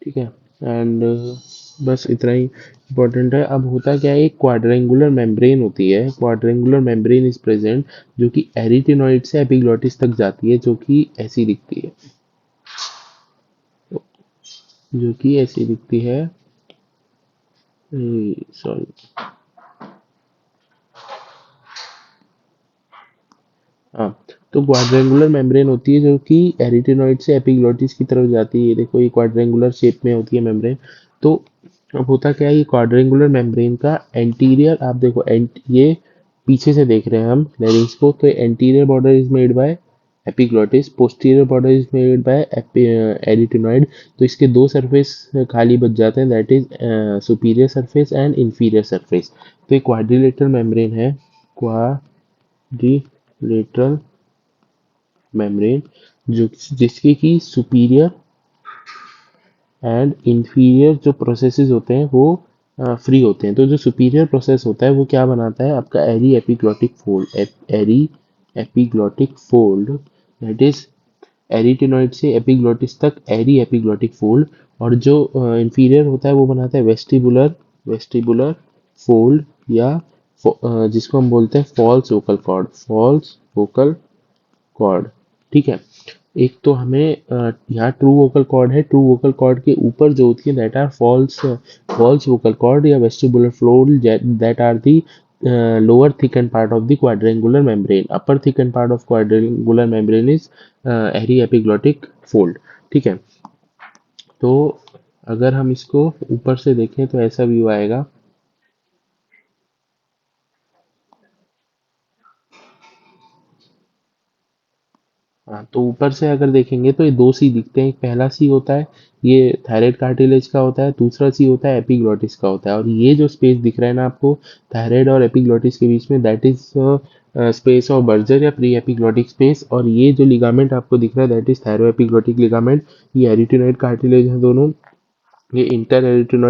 ठीक है। एंड बस इतना ही इम्पोर्टेंट है। अब होता क्या है, एक क्वाड्रेंगुलर मेम्ब्रेन होती है, क्वाड्रेंगुलर मेम्ब्रेन इज प्रेजेंट, जो कि एरिटिनॉइड से एपिग्लोटिस तक जाती है, जो कि ऐसी दिखती है, जो कि ऐसी दिखती है, सॉरी, हाँ। तो क्वाड्रेंगुलर मेम्ब्रेन होती है जो कि एरिटिनॉइड से एपिग्लोटिस की तरफ जाती है। ये देखो, ये क्वाड्रेंगुलर शेप में होती है मेम्ब्रेन। तो अब होता क्या है, ये क्वाड्रेंगुलर मेम्ब्रेन का एंटीरियर, आप देखो ये पीछे से देख रहे हैं हम लेरिंग्स को, तो anterior border is made by epiglottis, posterior border is made by arytenoid. तो इसके दो सरफेस खाली बच जाते हैं, that is superior surface and inferior surface. तो ये क्वाड्रिलेटरल मेम्ब्रेन है, क्वाड्रिलेटरल मेम्ब्रेन, जो जिसके की सुपीरियर एंड इंफीरियर जो प्रोसेसेस होते हैं वो फ्री होते हैं। तो जो सुपीरियर प्रोसेस होता है वो क्या बनाता है, आपका एरी epiglottic fold, eri epiglottic fold, that is arytenoid से एपिग्लोटिस तक एरी एपिग्लोटिक फोल्ड। और जो इंफीरियर होता है वो बनाता है वेस्टिबुलर फोल्ड, या जिसको हम बोलते हैं false vocal cord, false vocal cord. ठीक है। एक तो हमें यहाँ ट्रू वोकल कॉर्ड है, ट्रू वोकल कॉर्ड के ऊपर जो होती है that are false vocal cord या vestibular fold, that are the lower thickened part of the quadrangular membrane, upper thickened part of quadrangular membrane is airy epiglottic fold। ठीक है। तो अगर हम इसको ऊपर से देखें तो ऐसा व्यू आएगा। हाँ, तो ऊपर से अगर देखेंगे तो ये दो सी दिखते हैं, एक पहला सी होता है, ये थायराइड कार्टिलेज का होता है, दूसरा सी होता है एपिग्लोटिस का होता है। और ये जो स्पेस दिख रहा है ना आपको थायराइड और एपिग्लोटिस के बीच में, that is space of Berger या प्री एपिग्लोटिक स्पेस। और ये जो लिगामेंट आपको दिख रहा है that is thyro epiglottic ligament. ये एरिटिनॉइड कार्टिलेज है दोनों, ये इंटर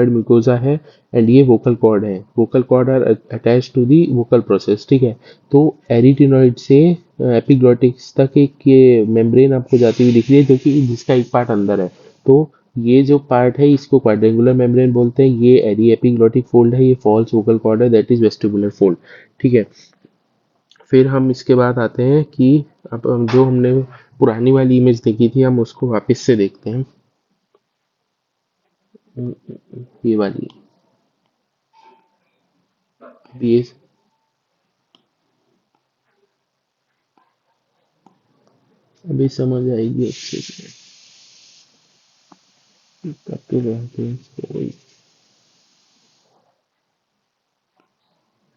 म्यूकोजा है एंड ये वोकल कॉर्ड है। Vocal cord are attach to the vocal process, ठीक है। तो एरिटेनॉइड से एपिग्लॉटिक्स तक एक ये मेम्ब्रेन आपको जाती हुई दिख रही है, जो कि जिसका एक पार्ट अंदर है। तो ये जो पार्ट है इसको क्वाड्रेंगुलर मेम्ब्रेन बोलते हैं। ये एरी एपिग्लॉटिक फोल्ड है, ये फॉल्स वोकल कॉर्ड है, दैट इज वेस्टिबुलर फोल्ड, ठीक है। फिर हम इसके बाद आते हैं कि अब हम जो हमने पुरानी वाली इमेज देखी थी हम उसको वापस से देखते हैं। ये वाली, ये अभी समझ आएगी अच्छे से। करते रहते हैं इसको, वही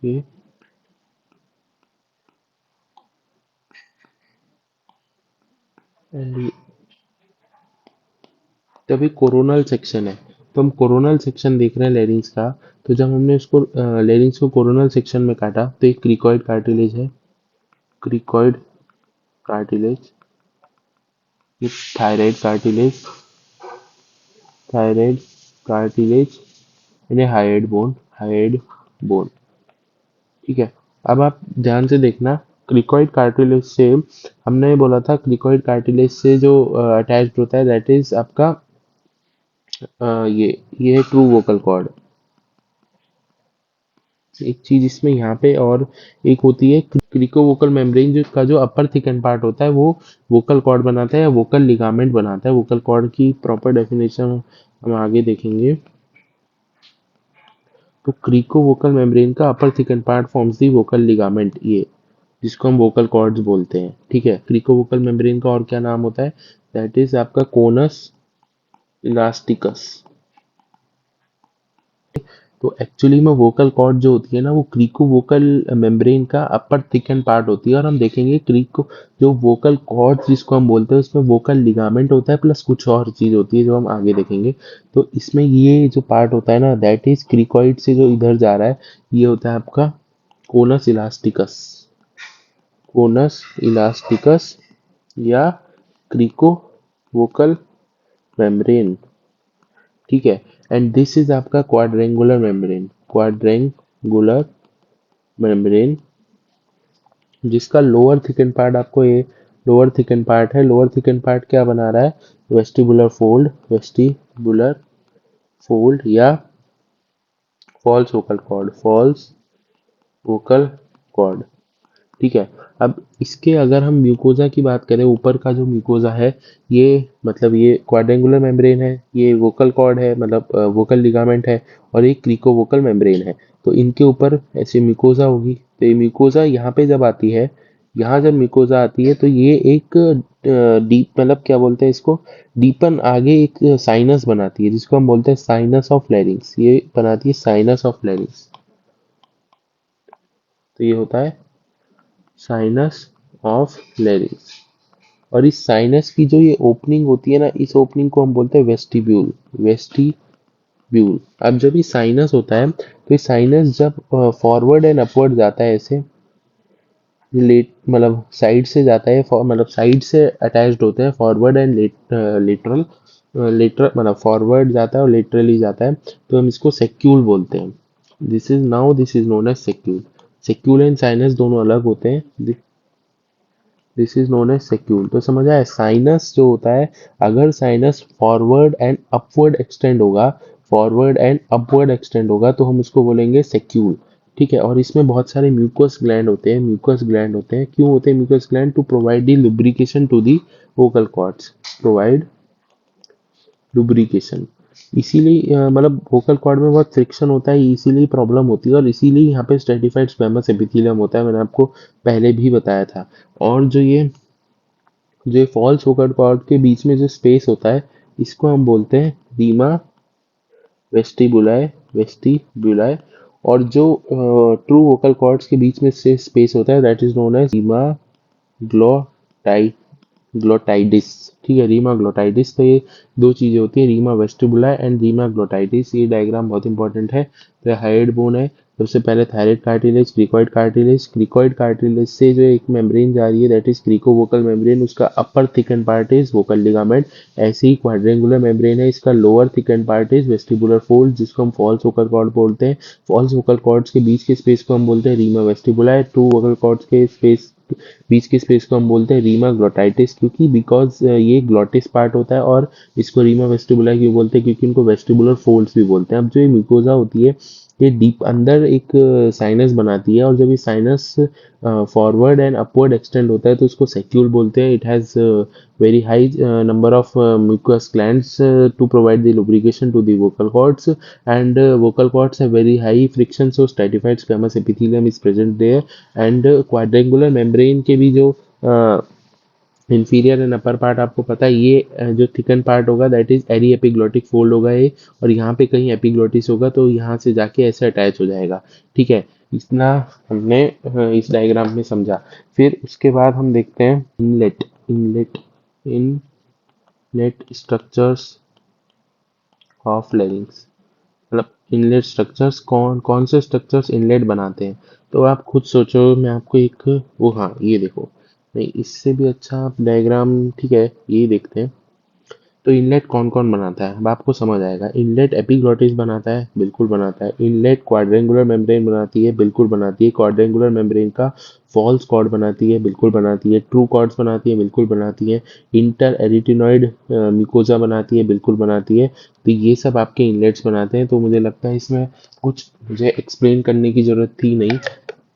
ये एंड तभी कोरोनल सेक्शन है। तो हम कोरोनल सेक्शन देख रहे हैं लेरिंग्स का। तो जब हमने उसको लेरिंग्स को कोरोनल सेक्शन में काटा तो एक क्रिकॉइड कार्टिलेज है, क्रिकॉइड कार्टिलेज, एक thyroid cartilage, thyroid cartilage and hide bone, hide bone, ठीक है। अब आप ध्यान से देखना, क्रिकॉइड कार्टिलेज से हमने बोला था, क्रिकॉइड कार्टिलेज से जो अटैच्ड होता है दैट इज आपका ये है ट्रू वोकल कॉर्ड। एक चीज इसमें यहाँ पे और एक होती है क्रिको वोकल मेम्ब्रेन, जो का जो अपर थिकन पार्ट होता है वो वोकल कॉर्ड बनाता है या वोकल लिगामेंट बनाता है। वोकल कॉर्ड की प्रॉपर डेफिनेशन हम आगे देखेंगे। तो क्रिको वोकल मेम्ब्रेन का अपर थिकन पार्ट फॉर्म्स दी वोकल लिगामेंट, ये जिसको हम वोकल कॉर्ड्स बोलते हैं, ठीक है। क्रिको वोकल मेम्ब्रेन का और क्या नाम होता है, दैट इज आपका कोनस इलास्टिकस। तो एक्चुअली में वोकल कॉर्ड जो होती है ना वो क्रीको वोकल मेम्ब्रेन का अपर थिकन पार्ट होती है। और हम देखेंगे क्रीको जो वोकल कॉर्ड जिसको हम बोलते हैं उसमें वोकल लिगामेंट होता है प्लस कुछ और चीज होती है जो हम आगे देखेंगे। तो इसमें ये जो पार्ट होता है ना दैट इज क्रिकॉइड से जो इधर जा रहा है ये होता है आपका कोनस इलास्टिकस, कोनस इलास्टिकस या क्रीको वोकल मेम्ब्रेन, ठीक है। एंड दिस इज आपका क्वाड्रेंगुलर मेम्ब्रेन, क्वाड्रेंगुलर मेम्ब्रेन, जिसका लोअर थिकन पार्ट आपको ये लोअर थिकन पार्ट है। लोअर थिकन पार्ट क्या बना रहा है, वेस्टिबुलर फोल्ड, वेस्टिबुलर फोल्ड या false vocal cord, false vocal cord, ठीक है। अब इसके अगर हम म्यूकोजा की बात करें, ऊपर का जो म्यूकोजा है ये मतलब ये क्वाड्रेंगुलर मेम्ब्रेन है, ये वोकल कॉर्ड है मतलब वोकल लिगामेंट है, और एक क्रिको वोकल मेम्ब्रेन है। तो इनके ऊपर ऐसे म्यूकोजा होगी। तो ये म्यूकोजा यहाँ पे जब आती है, यहाँ जब म्यूकोजा आती है तो ये एक डीप मतलब क्या बोलते हैं इसको, डीपन आगे एक साइनस बनाती है जिसको हम बोलते हैं साइनस ऑफ लेरिंग्स। ये बनाती है साइनस ऑफ लेरिंग्स। तो ये होता है साइनस ऑफ लेरिंग्स। और इस साइनस की जो ये ओपनिंग होती है ना, इस ओपनिंग को हम बोलते हैं वेस्टिब्यूल, वेस्टिब्यूल। अब जब ये साइनस होता है तो ये साइनस जब फॉरवर्ड एंड अपवर्ड जाता है ऐसे लेट मतलब साइड से जाता है, मतलब साइड से अटैच्ड होते हैं, फॉरवर्ड एंड लेटरल, लेटरल मतलब फॉरवर्ड जाता है और लेटरली जाता है, तो हम इसको सेक्यूल बोलते हैं। This is known as saccule. Saccule and sinus दोनों अलग होते हैं। This is known as saccule. तो समझ आया, साइनस जो होता है, अगर sinus forward and upward extend होगा, फॉरवर्ड एंड अपवर्ड एक्सटेंड होगा तो हम उसको बोलेंगे सेक्यूल, ठीक है। और इसमें बहुत सारे म्यूकस ग्लैंड होते हैं, म्यूकस ग्लैंड होते हैं। क्यों होते हैं mucus gland, to provide the lubrication to the vocal cords, provide lubrication. इसीलिए मतलब वोकल कॉर्ड में बहुत फ्रिक्शन होता है, इसीलिए प्रॉब्लम होती है, और इसीलिए यहाँ पे स्ट्रेटिफाइड स्क्वेमस एपिथेलियम होता है, मैंने आपको पहले भी बताया था। और जो फॉल्स वोकल कॉर्ड के बीच में जो स्पेस होता है इसको हम बोलते हैं रीमा वेस्टिबुलाए, वेस्टिबुलाए। और जो ट्रू वोकल कॉर्ड्स के बीच में से स्पेस होता है that is known as rima ग्लोटाइ ग्लोटाइडिस, ठीक है, रीमा ग्लोटाइडिस। तो ये दो चीजें होती है, रीमा वेस्टिबुला एंड रीमा ग्लोटाइडिस। ये डायग्राम बहुत इंपॉर्टेंट है। तो हाइड बोन है, सबसे पहले थायराइड कार्टिलेज, क्रिकॉइड कार्टिलेज से जो एक मेम्ब्रेन जा रही है दैट इज क्रिकोवोकल मेम्ब्रेन, उसका upper thicken part is vocal ligament. ऐसे ही क्वाड्रेंगुलर मेम्ब्रेन है, इसका lower thicken part is vestibular fold जिसको हम फॉल्स वोकल कॉर्ड बोलते हैं। फॉल्स वोकल कॉर्ड्स के बीच के स्पेस को हम बोलते हैं rima vestibula. True vocal cords के स्पेस बीच के स्पेस को हम बोलते हैं रीमा ग्लोटाइटिस, क्योंकि बिकॉज ये ग्लोटिस पार्ट होता है। और इसको रीमा वेस्टिबुला क्यों बोलते हैं, क्योंकि इनको वेस्टिबुलर फोल्ड्स भी बोलते हैं। अब जो ये म्यूकोजा होती है ये डीप अंदर एक साइनस बनाती है, और जब ये sinus forward and upward extend होता है तो उसको सेक्यूल बोलते हैं। It has very high number of mucous glands to provide the lubrication to the vocal cords, and vocal cords have very high friction, so stratified squamous epithelium is present there। and quadrangular membrane के भी जो inferior and upper part आपको पता है, ये जो thicken part होगा that is ary epiglottic fold होगा ये, और यहाँ पे कहीं एपिग्लोटिस होगा तो यहाँ से जाके ऐसे अटैच हो जाएगा। ठीक है, इतना हमने इस डायग्राम में समझा। फिर उसके बाद हम देखते हैं इनलेट स्ट्रक्चर्स ऑफ लैरिंग्स। मतलब इनलेट स्ट्रक्चर्स कौन कौन से स्ट्रक्चर्स इनलेट बनाते हैं, तो आप खुद सोचो। मैं आपको एक वो, हाँ ये देखो, नहीं इससे भी अच्छा आप डायग्राम, ठीक है ये देखते हैं। तो इनलेट कौन कौन बनाता है अब आपको समझ आएगा। इनलेट एपिग्लोटिस बनाता है, बिल्कुल बनाता है। इनलेट क्वाड्रेंगुलर मेम्ब्रेन बनाती है, बिल्कुल बनाती है। क्वाड्रेंगुलर मेम्ब्रेन का फॉल्स कॉर्ड बनाती है, बिल्कुल बनाती है। ट्रू कॉर्ड्स बनाती है, बिल्कुल बनाती है। इंटर एरिटिनॉइड म्यूकोजा बनाती है, बिल्कुल बनाती है। तो ये सब आपके इनलेट्स बनाते हैं। तो मुझे लगता है इसमें कुछ मुझे एक्सप्लेन करने की जरूरत थी नहीं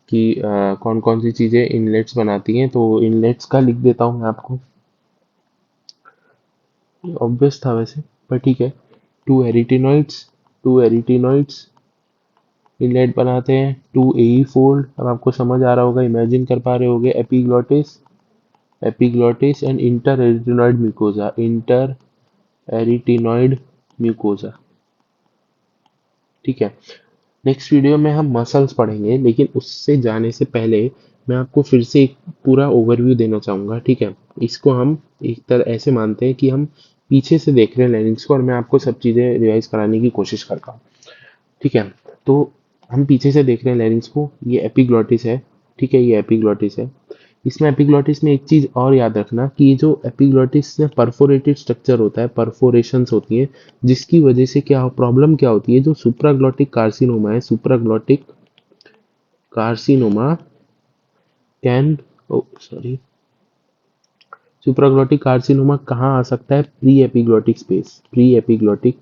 कि कौन कौन सी चीज़ें इनलेट्स बनाती हैं। तो इनलेट्स का लिख देता हूँ मैं आपको, ऑब्वियस था वैसे पर ठीक है। टू एरिटिनॉइड्स इनलेट बनाते हैं। टू एई फोल्ड, अब आपको समझ आ रहा होगा, इमेजिन कर पा रहे होगे। Epiglottis and interarytenoid mucosa. ठीक है, नेक्स्ट वीडियो में हम मसल्स पढ़ेंगे, लेकिन उससे जाने से पहले मैं आपको फिर से एक पूरा ओवरव्यू देना चाहूँगा। ठीक है, इसको हम एक तरह ऐसे मानते हैं कि हम पीछे से देख रहे हैं लैरिंग्स को, और मैं आपको सब चीज़ें रिवाइज कराने की कोशिश करता हूँ। ठीक है, तो हम पीछे से देख रहे हैं लैरिंग्स को। ये एपिग्लोटिस है, ठीक है, ये एपिग्लोटिस है। इसमें एपिग्लोटिस में एक चीज और याद रखना कि ये जो एपिग्लोटिस में परफोरेटेड स्ट्रक्चर होता है, परफोरेशंस होती हैं, जिसकी वजह से क्या प्रॉब्लम क्या होती है, जो सुप्राग्लोटिक कार्सिनोमा है, supraglottic carcinoma can, oh sorry, supraglottic carcinoma कहाँ आ सकता है, pre epiglottic space, pre epiglottic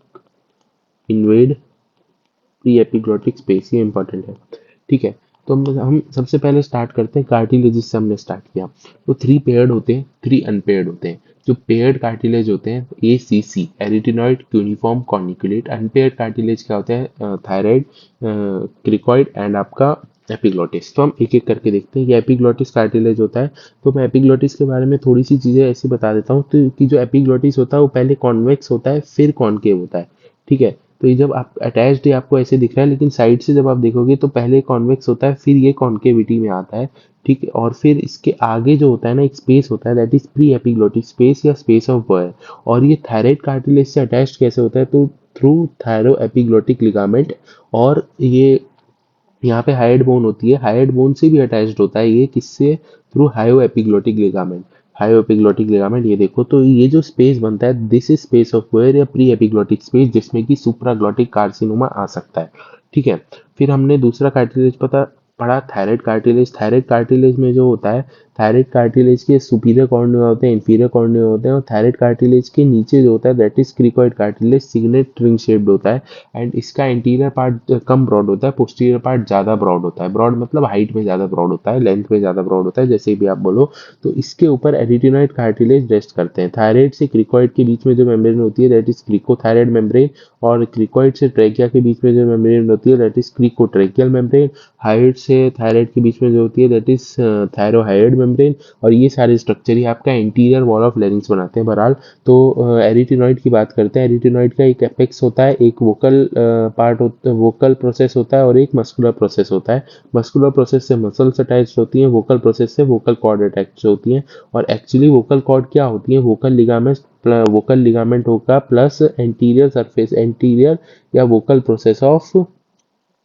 invade pre epiglottic space, ये इंपॉर्टेंट है। ठीक है, तो हम सबसे पहले स्टार्ट करते हैं कार्टिलेज से हमने स्टार्ट किया। तो थ्री पेयर्ड होते हैं, थ्री अनपेयर्ड होते हैं। जो पेयर्ड कार्टिलेज होते हैं ACC, arytenoid cuneiform corniculate. Unpaired cartilage क्या होते हैं, थायराइड, क्रिकॉइड एंड आपका एपिग्लोटिस। तो हम एक एक करके देखते हैं। ये एपिग्लोटिस कार्टिलेज होता है। तो मैं एपिग्लोटिस के बारे में थोड़ी सी चीज़ें ऐसे बता देता हूँ, तो कि जो एपिग्लोटिस होता है वो पहले कॉन्वेक्स होता है, फिर कॉनकेव होता है। ठीक है, तो ये जब आप अटैच्ड है आपको ऐसे दिख रहा है, लेकिन साइड से जब आप देखोगे तो पहले कॉन्वेक्स होता है, फिर ये कॉन्केविटी में आता है। ठीक है, और फिर इसके आगे जो होता है ना एक स्पेस होता है that is pre epiglottic space या स्पेस ऑफ बॉयर। और ये थायराइड कार्टिलेज से अटैच्ड कैसे होता है, तो थ्रू थायरो एपिग्लोटिक लिगामेंट। और ये यहाँ पे हाइड बोन होती है, हाइड बोन से भी अटैच्ड होता है ये, किससे, through hyo epiglottic ligament. Hyo epiglottic ligament, ये देखो, तो ये जो स्पेस बनता है this is space of Boyer या प्री एपिग्लोटिक स्पेस, जिसमें कि सुप्राग्लोटिक कार्सिनोमा आ सकता है। ठीक है, फिर हमने दूसरा कार्टिलेज पढ़ा थायराइड कार्टिलेज। थायराइड कार्टिलेज में जो होता है, थायराइड कार्टिलेज के सुपीरियर कॉर्निया होते हैं, इंफीरियर कॉर्निया होते हैं, और थायराइड कार्टिलेज के नीचे जो होता है that is cricoid cartilage, signet ring shaped होता है। एंड इसका इंटीरियर पार्ट कम ब्रॉड होता है, पोस्टीरियर पार्ट ज़्यादा ब्रॉड होता है। ब्रॉड मतलब हाइट में ज़्यादा ब्रॉड होता है, लेंथ में ज़्यादा ब्रॉड होता है, जैसे भी आप बोलो। तो इसके ऊपर एरिटिनॉइड कार्टिलेज रेस्ट करते हैं। थायराइड से क्रिकॉइड के बीच में जो मेम्ब्रेन होती है दैट इज क्रिकोथायराइड मेम्ब्रेन, और क्रिकॉइड से ट्रैकिया के बीच में जो मेम्ब्रेन होती है दैट इज क्रिकोट्रैकियल मेम्ब्रेन। हाइड से थायराइड के बीच में जो होती है दैट इज थायरोहाइड मेम्ब्रेन। और ये सारे स्ट्रक्चर ही आपका इंटीरियर वॉल ऑफ लेरिंग्स बनाते हैं बहरहाल। तो एरिटिनॉइड की बात करते हैं। एरिटिनॉइड का एक एपेक्स होता है, एक वोकल पार्ट होता है, वोकल प्रोसेस होता है, और एक मस्कुलर प्रोसेस होता है। मस्कुलर प्रोसेस से मसल्स अटैच होती हैं, वोकल प्रोसेस से वोकल कॉर्ड अटैच होती हैं। और एक्चुअली वोकल कॉर्ड क्या होती है, वोकल लिगामेंट होगा प्लस एंटीरियर सरफेस, एंटीरियर या वोकल प्रोसेस ऑफ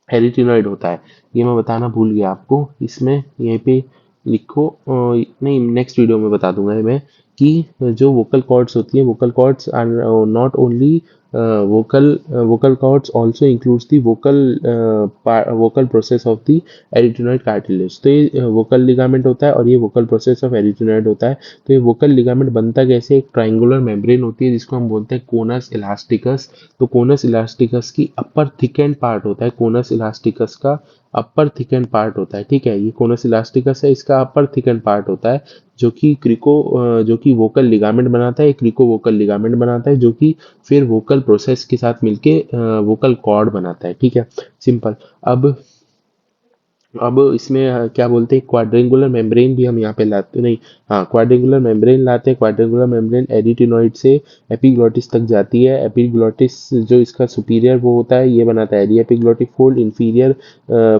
एरिटिनॉइड होता है। ये मैं बताना भूल गया आपको, इसमें यहीं पे लिखो, नहीं नेक्स्ट वीडियो में बता दूंगा मैं कि जो वोकल कॉर्ड्स होती है, vocal cords are not only vocal cords also includes the vocal process of the arytenoid cartilage. तो ये वोकल लिगामेंट होता है और ये वोकल प्रोसेस ऑफ एरिटिनॉइड होता है। तो ये वोकल लिगामेंट बनता कैसे, एक ट्राइंगुलर मेम्ब्रेन होती है जिसको हम बोलते हैं कोनस इलास्टिकस। तो कोनस इलास्टिकस की अपर थिकेंड पार्ट होता है, कोनस इलास्टिकस का अपर थिकेंड पार्ट होता है, ठीक है। ये कोनस इलास्टिकस है, इसका अपर थिकेंड पार्ट होता है जो कि वोकल लिगामेंट बनाता है, एक क्रिको वोकल लिगामेंट बनाता है जो कि फिर वोकल प्रोसेस के साथ मिलके वोकल कॉर्ड बनाता है, ठीक है, सिंपल। अब इसमें क्या बोलते हैं, क्वाड्रेंगुलर मेम्ब्रेन भी हम यहाँ पे लाते नहीं, हाँ क्वाड्रेंगुलर मेम्ब्रेन लाते हैं। क्वाड्रेंगुलर मेम्ब्रेन एरिटिनॉइड से एपिग्लॉटिस तक जाती है। एपिग्लॉटिस जो इसका सुपीरियर वो होता है, ये बनाता है aryepiglottic fold. Inferior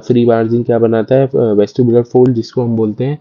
free margin क्या बनाता है, वेस्टिबुलर फोल्ड, जिसको हम बोलते हैं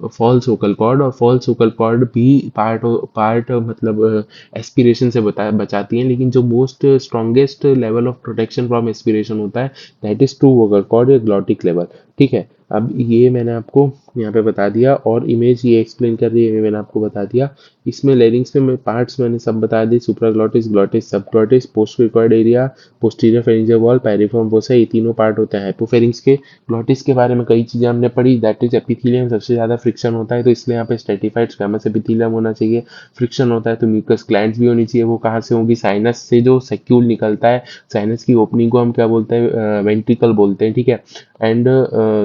फॉल्स वोकल कॉर्ड। और फॉल्स वोकल कॉर्ड भी पार्ट मतलब एस्पिरेशन से बचाती हैं, लेकिन जो most strongest level of protection from aspiration होता है that is true vocal cord या ग्लॉटिक लेवल, ठीक है। अब ये मैंने आपको यहाँ पे बता दिया, और इमेज ये एक्सप्लेन कर रही है, ये मैंने आपको बता दिया। इसमें लेरिंग्स में पार्ट्स मैंने सब बता दी, supraglottis, glottis, subglottis, post cricoid area, posterior pharyngeal wall, piriform fossa, ये तीनों पार्ट होते हैं हाइपोफेरिंग्स के। ग्लॉटिस के बारे में कई चीजें हमने पढ़ी, दैट इज एपिथेलियम, सबसे ज्यादा फ्रिक्शन होता है तो इसलिए यहाँ पे स्ट्रेटिफाइड स्क्वैमस एपिथेलियम होना चाहिए। फ्रिक्शन होता है तो म्यूकस ग्लैंड्स भी होनी चाहिए, वो कहाँ से होगी, साइनस से जो सेक्यूल निकलता है, साइनस की ओपनिंग को हम क्या बोलते हैं, वेंट्रिकल बोलते हैं, ठीक है। एंड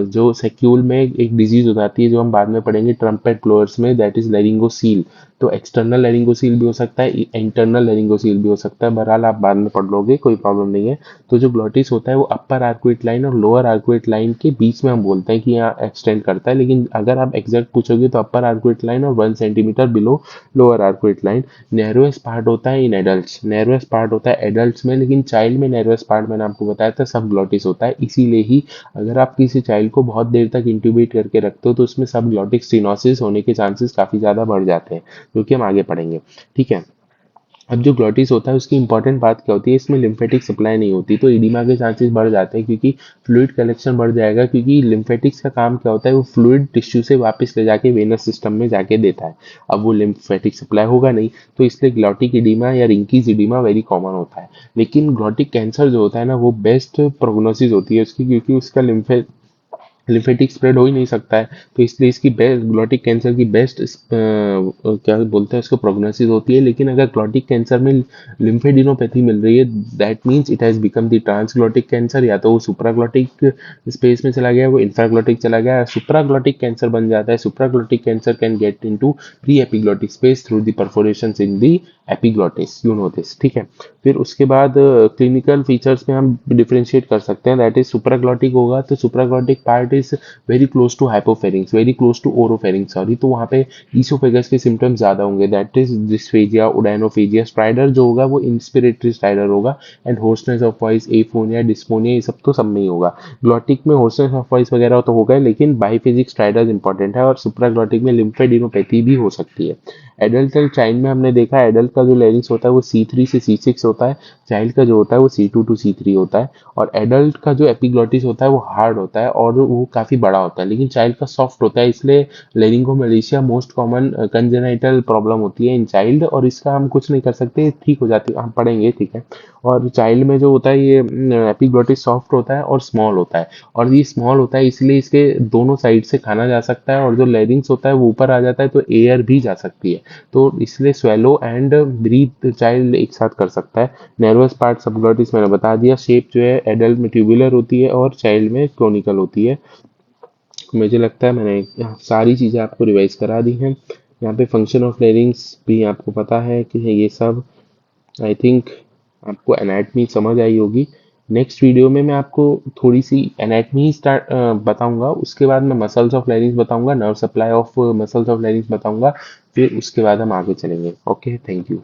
जो सेक्यूल में एक डिजीज हो जाती है जो हम बाद में पढ़ेंगे ट्रम्पेट ब्लोअर्स में, दैट इज लेरिंगोसील। तो एक्सटर्नल लेरिंगोसील भी हो सकता है, इंटरनल लेरिंगोसील भी हो सकता है, बहरहाल आप बाद में पढ़ लोगे, कोई प्रॉब्लम नहीं है। तो जो ग्लॉटिस होता है वो अपर आर्कुएट लाइन और लोअर आर्कुएट लाइन के बीच में हम बोलते हैं कि यहाँ एक्सटेंड करता है, लेकिन अगर आप एग्जैक्ट पूछोगे तो अपर आर्कुएट लाइन और 1 centimetre below lower arcuate line. Narrowest part होता है इन एडल्ट्स, नैरोएस्ट पार्ट होता है एडल्ट्स में, लेकिन चाइल्ड में नैरोएस्ट पार्ट मैंने आपको बताया था सब ग्लॉटिस होता है। इसीलिए ही अगर आप किसी चाइल्ड को बहुत देर तक इंट्यूबेट करके रखते हो तो उसमें सब ग्लॉटिक स्टेनोसिस होने के चांसेस काफी ज्यादा बढ़ जाते हैं, जो कि हम आगे पढ़ेंगे, ठीक है। अब जो ग्लॉटिस होता है उसकी इंपॉर्टेंट बात क्या होती है, इसमें लिम्फेटिक सप्लाई नहीं होती, तो इडिमा के चांसेस बढ़ जाते हैं क्योंकि फ्लूइड कलेक्शन बढ़ जाएगा, क्योंकि लिम्फेटिक्स का काम क्या होता है, वो फ्लूइड टिश्यू से वापस ले जाके वेनस सिस्टम में जाके देता है। अब वो लिम्फेटिक सप्लाई होगा नहीं, तो इसलिए ग्लॉटिक इडिमा या रिंकीज इडिमा वेरी कॉमन होता है। लेकिन ग्लॉटिक कैंसर जो होता है ना, वो बेस्ट प्रोग्नोसिस होती है उसकी, क्योंकि उसका लिम्फेटिक स्प्रेड हो ही नहीं सकता है, तो इसलिए इसकी बेस्ट ग्लॉटिक कैंसर की बेस्ट क्या बोलते हैं उसको प्रोग्नोसिस होती है। लेकिन अगर ग्लॉटिक कैंसर में लिम्फेडिनोपैथी मिल रही है, that means it has become the transglottic cancer, या तो वो सुप्राग्लॉटिक स्पेस में चला गया, वो इंफ्राग्लॉटिक चला गया, सुप्राग्लॉटिक कैंसर बन जाता है। Supraglottic cancer can get into pre epiglottic space through the perforations in the epiglottis, you know this, ठीक है। फिर उसके बाद क्लिनिकल फीचर्स में हम डिफरेंशिएट कर सकते हैं, दैट इज सुप्राग्लॉटिक होगा तो supraglottic part is very close to hypopharynx, very close to oropharynx, sorry, तो वहाँ पे ईसोफेगस के सिम्टम्स ज्यादा होंगे, that is dysphagia, odynophagia. Stridor जो होगा वो इंस्पिरेटरी स्ट्राइडर होगा, and hoarseness of voice, aphonia, dysphonia, ये सब तो सब में ही होगा। ग्लॉटिक में होर्सनेस ऑफ वॉइस वगैरह तो होगा, लेकिन बाइफेजिक स्ट्राइडर इंपॉर्टेंट है, और सुप्राग्लॉटिक में लिम्फेडिनोपैथी भी हो सकती है। एडल्ट एंड चाइल्ड में हमने देखा है एडल्ट का जो लेरिंग्स होता है वो C3 से C6 होता है, चाइल्ड का जो होता है वो C2 टू C3 होता है। और एडल्ट का जो एपिग्लॉटिस होता है वो हार्ड होता है और वो काफी बड़ा होता है, लेकिन चाइल्ड का सॉफ्ट होता है, इसलिए लेरिंगोमलेशिया मोस्ट कॉमन कंजेनाइटल प्रॉब्लम होती है इन चाइल्ड, और इसका हम कुछ नहीं कर सकते, ठीक हो जाती है, हम पढ़ेंगे, ठीक है। और चाइल्ड में जो होता है ये एपिग्लॉटिस सॉफ्ट होता है और स्मॉल होता है, और ये स्मॉल होता है इसलिए इसके दोनों साइड से खाना जा सकता है, और जो लेरिंग्स होता है वो ऊपर आ जाता है तो एयर भी जा सकती है, तो इसलिए स्वेलो एंड ब्रीथ चाइल्ड एक साथ कर सकता है। नर्वस पार्ट सबग्लॉटिस मैंने बता दिया, शेप जो है एडल्ट में ट्यूबुलर होती है और चाइल्ड में क्रोनिकल होती है। मुझे लगता है मैंने सारी चीज़ें आपको रिवाइज करा दी हैं। यहाँ पे फंक्शन ऑफ लेरिंग्स भी आपको पता है कि ये सब, आई थिंक आपको एनाटमी समझ आई होगी। नेक्स्ट वीडियो में मैं आपको थोड़ी सी एनाटमी ही स्टार्ट बताऊंगा, उसके बाद मैं मसल्स ऑफ लेरिंग्स बताऊंगा, nerve supply of muscles of larynx बताऊंगा, फिर उसके बाद हम आगे चलेंगे। Okay, thank you.